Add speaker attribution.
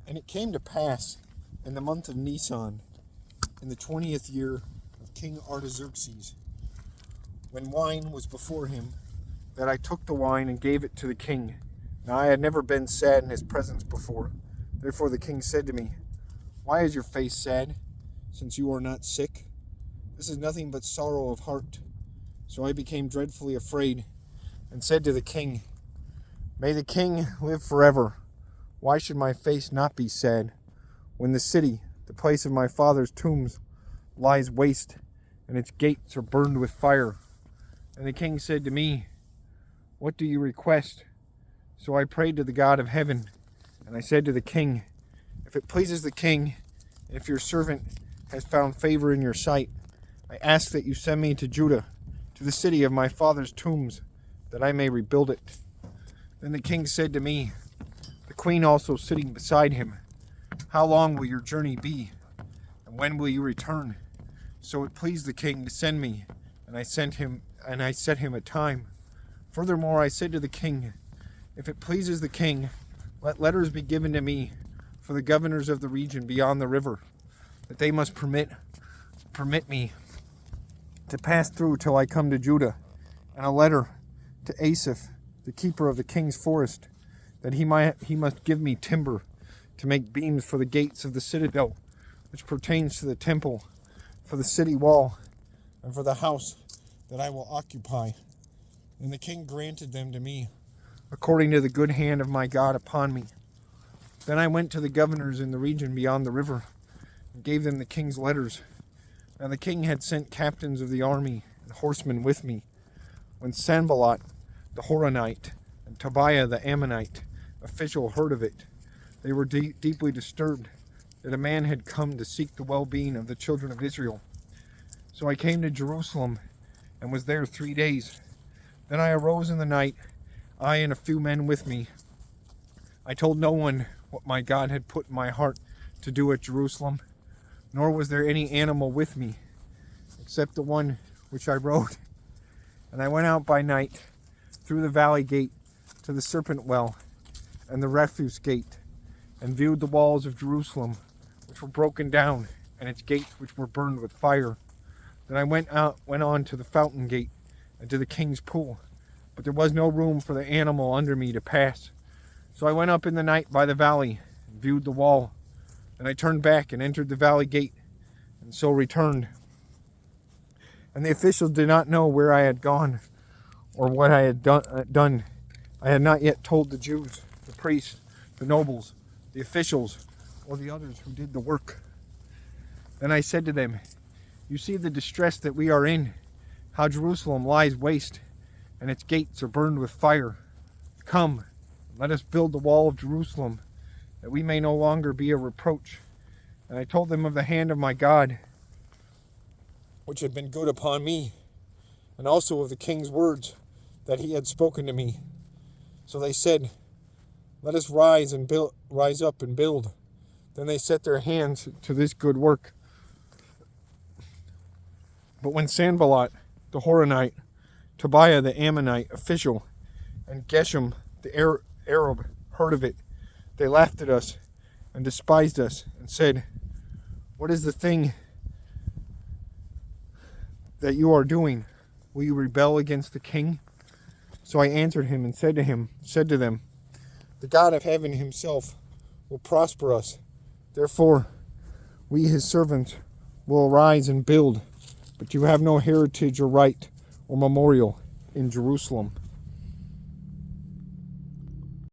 Speaker 1: And it came to pass in the month of Nisan, in the 20th year of King Artaxerxes, when wine was before him, that I took the wine and gave it to the king. Now I had never been sad in his presence before. Therefore the king said to me, "Why is your face sad, since you are not sick? This is nothing but sorrow of heart." So I became dreadfully afraid, and said to the king, "May the king live forever. Why should my face not be sad, when the city, the place of my father's tombs, lies waste, and its gates are burned with fire?" And the king said to me, "What do you request?" So I prayed to the God of heaven, and I said to the king, "If it pleases the king, and if your servant has found favor in your sight, I ask that you send me to Judah, to the city of my father's tombs, that I may rebuild it." Then the king said to me, the queen also sitting beside him, "How long will your journey be, and when will you return?" So it pleased the king to send me, and I set him a time. Furthermore, I said to the king, "If it pleases the king, let letters be given to me for the governors of the region beyond the river, that they must permit me to pass through till I come to Judah, and a letter to Asaph, the keeper of the king's forest, that he must give me timber to make beams for the gates of the citadel, which pertains to the temple, for the city wall, and for the house that I will occupy." And the king granted them to me, according to the good hand of my God upon me. Then I went to the governors in the region beyond the river, and gave them the king's letters. Now the king had sent captains of the army and horsemen with me. When Sanballat the Horonite and Tobiah the Ammonite official heard of it, they were deeply disturbed that a man had come to seek the well-being of the children of Israel. So I came to Jerusalem and was there 3 days. Then I arose in the night, I and a few men with me. I told no one what my God had put in my heart to do at Jerusalem, nor was there any animal with me, except the one which I rode. And I went out by night through the valley gate to the serpent well and the refuse gate, and viewed the walls of Jerusalem, which were broken down, and its gates which were burned with fire. Then I went on to the fountain gate and to the king's pool, but there was no room for the animal under me to pass. So I went up in the night by the valley and viewed the wall. Then I turned back and entered the valley gate, and so returned. And the officials did not know where I had gone or what I had done. I had not yet told the Jews, the priests, the nobles, the officials, or the others who did the work. Then I said to them, "You see the distress that we are in, how Jerusalem lies waste, and its gates are burned with fire. Come, let us build the wall of Jerusalem, that we may no longer be a reproach." And I told them of the hand of my God, which had been good upon me, and also of the king's words that he had spoken to me. So they said, "Let us rise up and build." Then they set their hands to this good work. But when Sanballat the Horonite, Tobiah the Ammonite official, and Geshem the Arab heard of it, they laughed at us and despised us and said, "What is the thing that you are doing? Will you rebel against the king?" So I answered him and said to them, "The God of heaven himself will prosper us. Therefore, we his servants will arise and build, but you have no heritage or right or memorial in Jerusalem."